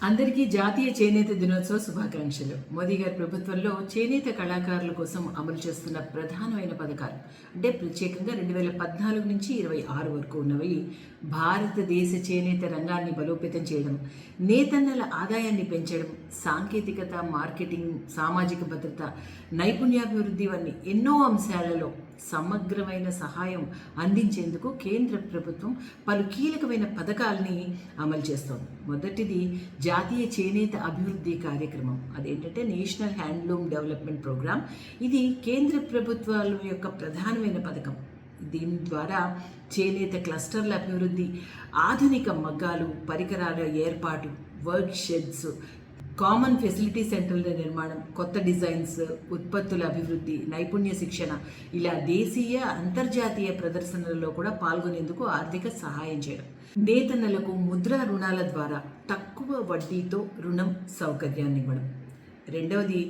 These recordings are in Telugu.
అందరికీ జాతీయ చేనేత దినోత్సవ శుభాకాంక్షలు. మోదీ గారి ప్రభుత్వంలో చేనేత కళాకారుల కోసం అమలు చేస్తున్న ప్రధానమైన పథకాలు అంటే ప్రత్యేకంగా 2014 నుంచి 26 వరకు ఉన్నవి భారతదేశ చేనేత రంగాన్ని బలోపేతం చేయడం, నేతన్నల ఆదాయాన్ని పెంచడం, సాంకేతికత, మార్కెటింగ్, సామాజిక భద్రత, నైపుణ్యాభివృద్ధి వంటి ఎన్నో అంశాలలో సమగ్రమైన సహాయం అందించేందుకు కేంద్ర ప్రభుత్వం పలు కీలకమైన పథకాలని అమలు చేస్తోంది. మొదటిది జాతీయ చేనేత అభివృద్ధి కార్యక్రమం. అదేంటంటే నేషనల్ హ్యాండ్లూమ్ డెవలప్మెంట్ ప్రోగ్రామ్. ఇది కేంద్ర ప్రభుత్వాల యొక్క ప్రధానమైన పథకం. దీని ద్వారా చేనేత క్లస్టర్ల అభివృద్ధి, ఆధునిక మగ్గాలు, పరికరాల ఏర్పాటు, వర్క్ షెడ్స్, కామన్ ఫెసిలిటీ సెంటర్ల నిర్మాణం, కొత్త డిజైన్స్, ఉత్పత్తుల అభివృద్ధి, నైపుణ్య శిక్షణ, ఇలా దేశీయ అంతర్జాతీయ ప్రదర్శనలలో కూడా పాల్గొనేందుకు ఆర్థిక సహాయం చేయడం, నేతన్నలకు ముద్రా రుణాల ద్వారా తక్కువ వడ్డీతో రుణం సౌకర్యాన్ని ఇవ్వడం. రెండవది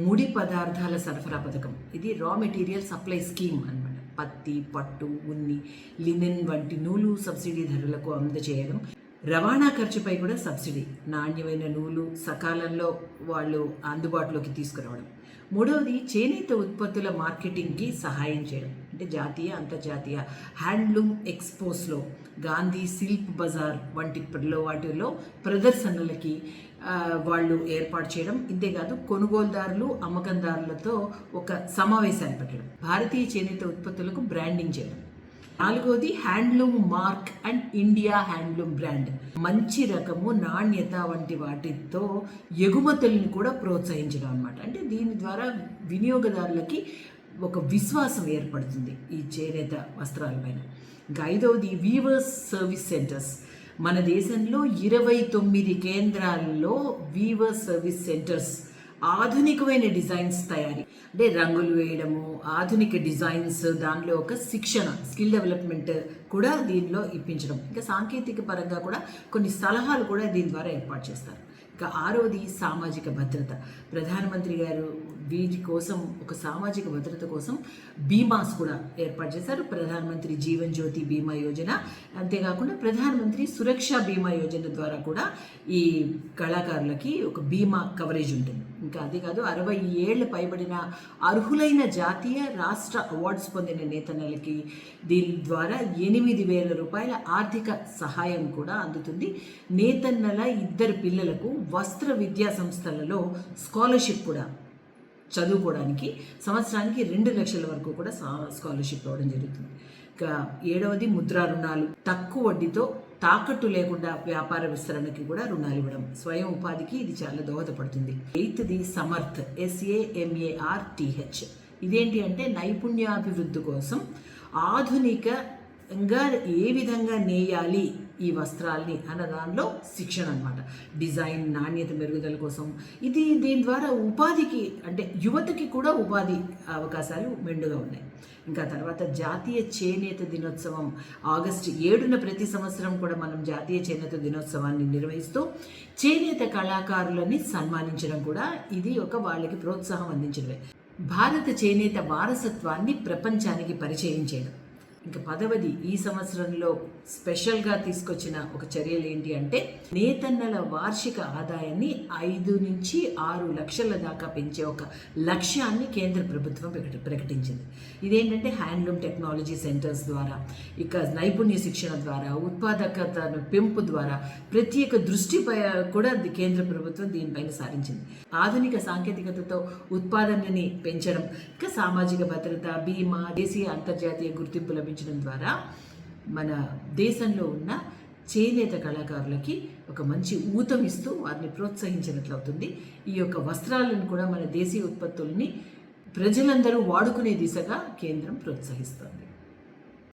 ముడి పదార్థాల సరఫరా పథకం. ఇది రా మెటీరియల్ సప్లై స్కీమ్ అన్నమాట. పత్తి, పట్టు, ఉన్ని, లినెన్ వంటి నూలు సబ్సిడీ ధరలకు అందజేయడం, రవాణా ఖర్చుపై కూడా సబ్సిడీ, నాణ్యమైన నూలు సకాలంలో వాళ్ళు అందుబాటులోకి తీసుకురావడం. మూడవది చేనేత ఉత్పత్తుల మార్కెటింగ్కి సహాయం చేయడం. అంటే జాతీయ, అంతర్జాతీయ హ్యాండ్లూమ్ ఎక్స్పోస్లో, గాంధీ సిల్క్ బజార్ వంటి వాటిలో ప్రదర్శనలకి వాళ్ళు ఏర్పాటు చేయడం. ఇంతేకాదు కొనుగోలుదారులు, అమ్మకందారులతో ఒక సమావేశాలు పెట్టడం, భారతీయ చేనేత ఉత్పత్తులకు బ్రాండింగ్ చేయడం. నాలుగోది handloom mark and India handloom brand. మంచి రకము, నాణ్యత వంటి వాటితో ఎగుమతులను కూడా ప్రోత్సహించడం అన్నమాట. అంటే దీని ద్వారా వినియోగదారులకి ఒక విశ్వాసం ఏర్పడుతుంది ఈ చేనేత వస్త్రాల పైన. ఇంకా ఐదవది వీవర్స్ సర్వీస్ సెంటర్స్. మన దేశంలో 29 కేంద్రాల్లో వీవర్స్ సర్వీస్ సెంటర్స్ ఆధునికమైన డిజైన్స్ తయారీ, అంటే రంగులు వేయడము, ఆధునిక డిజైన్స్, దానిలో ఒక శిక్షణ, స్కిల్ డెవలప్మెంట్ కూడా దీనిలో ఇప్పించడం. ఇంకా సాంకేతిక పరంగా కూడా కొన్ని సలహాలు కూడా దీని ద్వారా ఏర్పాటు చేస్తారు. ఇంకా ఆరోది సామాజిక భద్రత. ప్రధానమంత్రి గారు వీటి కోసం, ఒక సామాజిక భద్రత కోసం బీమాస్ కూడా ఏర్పాటు చేశారు. ప్రధానమంత్రి జీవన్ జ్యోతి బీమా యోజన, అంతేకాకుండా ప్రధానమంత్రి సురక్ష బీమా యోజన ద్వారా కూడా ఈ కళాకారులకి ఒక బీమా కవరేజ్ ఉంటుంది. ఇంకా అదే కాదు, 60 ఏళ్ల పైబడిన అర్హులైన జాతీయ, రాష్ట్ర అవార్డ్స్ పొందిన నేతన్నలకి దీని ద్వారా 8,000 రూపాయల ఆర్థిక సహాయం కూడా అందుతుంది. నేతన్నల 2 పిల్లలకు వస్త్ర విద్యా సంస్థలలో స్కాలర్షిప్ కూడా, చదువుకోవడానికి సంవత్సరానికి 2 లక్షల వరకు కూడా స్కాలర్షిప్ ఇవ్వడం జరుగుతుంది. ఇంకా 7వది ముద్రా రుణాలు. తక్కువ వడ్డీతో, తాకట్టు లేకుండా వ్యాపార విస్తరణకి కూడా రుణాలు ఇవ్వడం, స్వయం ఉపాధికి ఇది చాలా దోహదపడుతుంది. 8ది సమర్థ్, SAMARTH. ఇదేంటి అంటే నైపుణ్యాభివృద్ధి కోసం ఆధునికంగా ఏ విధంగా నేయాలి ఈ వస్త్రాల్ని అన్న దానిలో శిక్షణ అన్నమాట. డిజైన్, నాణ్యత మెరుగుదల కోసం ఇది. దీని ద్వారా ఉపాధికి, అంటే యువతకి కూడా ఉపాధి అవకాశాలు మెండుగా ఉన్నాయి. ఇంకా తర్వాత జాతీయ చేనేత దినోత్సవం ఆగస్టు 7న ప్రతి సంవత్సరం కూడా మనం జాతీయ చేనేత దినోత్సవాన్ని నిర్వహిస్తూ చేనేత కళాకారులని సన్మానించడం కూడా ఇది ఒక వాళ్ళకి ప్రోత్సాహం అందించడమే. భారత చేనేత వారసత్వాన్ని ప్రపంచానికి పరిచయం చేయడం. ఇంకా 10వది ఈ సంవత్సరంలో స్పెషల్గా తీసుకొచ్చిన ఒక చర్యలు ఏంటి అంటే నేతన్నల వార్షిక ఆదాయాన్ని 5 నుంచి 6 లక్షల దాకా పెంచే ఒక లక్ష్యాన్ని కేంద్ర ప్రభుత్వం ప్రకటించింది. ఇదేంటంటే హ్యాండ్లూమ్ టెక్నాలజీ సెంటర్స్ ద్వారా, ఇక నైపుణ్య శిక్షణ ద్వారా, ఉత్పాదకత పెంపు ద్వారా ప్రత్యేక దృష్టి కూడా కేంద్ర ప్రభుత్వం దీనిపైన సారించింది. ఆధునిక సాంకేతికతతో ఉత్పాదనని పెంచడం, ఇంకా సామాజిక భద్రత, బీమా, దేశీయ, అంతర్జాతీయ గుర్తింపు లభించడం ద్వారా మన దేశంలో ఉన్న చేనేత కళాకారులకి ఒక మంచి ఊతం ఇస్తూ వారిని ప్రోత్సహించినట్లవుతుంది. ఈ యొక్క వస్త్రాలను కూడా, మన దేశీయ ఉత్పత్తుల్ని ప్రజలందరూ వాడుకునే దిశగా కేంద్రం ప్రోత్సహిస్తుంది.